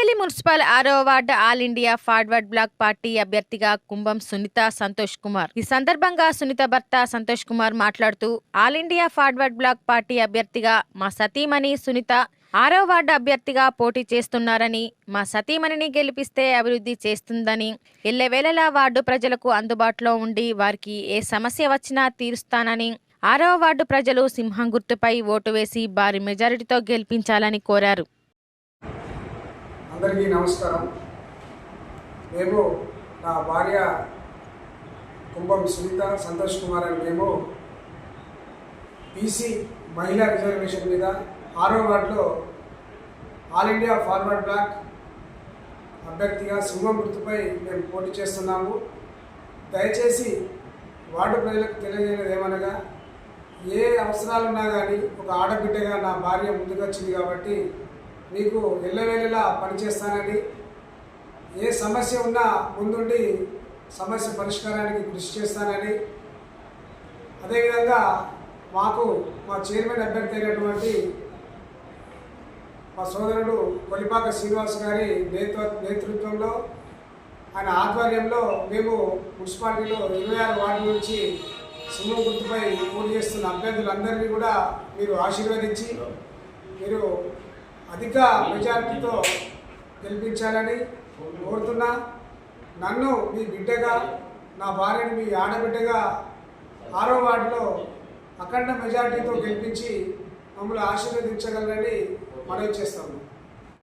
Peddapalli municipal 6వ ward all India forward block party అభ్యర్థిగా కుంభం సునీత సంతోష్ కుమార్. ఈ సందర్భంగా సునీత భర్త సంతోష్ కుమార్ మాట్లాడుతూ, all India forward block party అభ్యర్థిగా మా సతీమణి సునీత 6వ వార్డు అభ్యర్థిగా పోటీ చేస్తున్నారని, మా సతీమణిని గెలిపిస్తే అభివృద్ధి చేస్తుందని, ఎల్లవేళలా వార్డు ప్రజలకు అందుబాటులో ఉండి వారికి ఏ సమస్య వచ్చినా తీరుస్తానని, 6వ వార్డు ప్రజలు సింహం గుర్తుపై ఓటు వేసి భారీ మెజారిటీతో గెలిపించాలని కోరారు. అందరికీ నమస్కారం. మేము నా భార్య కుంభం సునీత సంతోష్ కుమార్ అని మేము బీసీ మహిళా రిజర్వేషన్ మీద 6వ వార్డులో ఆల్ ఇండియా ఫార్వర్డ్ బ్లాక్ అభ్యర్థిగా సింహం గుర్తుపై మేము పోటీ చేస్తున్నాము. దయచేసి వార్డు ప్రజలకు తెలియజేయలేదు ఏమనగా, ఏ అవసరాలున్నా కానీ ఒక ఆడబిడ్డగా నా భార్య ముందుకొచ్చింది కాబట్టి మీకు ఎల్లవేళలా పనిచేస్తానని, ఏ సమస్య ఉన్నా ముందుండి సమస్య పరిష్కారానికి కృషి చేస్తానని, అదేవిధంగా మా చైర్మన్ అభ్యర్థి అయినటువంటి మా సోదరుడు కొలిపాక శ్రీనివాస్ గారి నేతృత్వంలో, ఆయన ఆధ్వర్యంలో మేము మున్సిపాలిటీలో 26 వార్డుల నుంచి సింహం గుర్తుపై పోటీ చేస్తున్న అభ్యర్థులందరినీ కూడా మీరు ఆశీర్వదించి మీరు అధిక మెజారిటీతో గెలిపించాలని కోరుతున్నా. నన్ను మీ బిడ్డగా, నా భార్యని మీ ఆడబిడ్డగా 6వ వార్డులో అఖండ మెజారిటీతో గెలిపించి మమ్మల్ని ఆశీర్వదించగలరని మనవి చేస్తాం.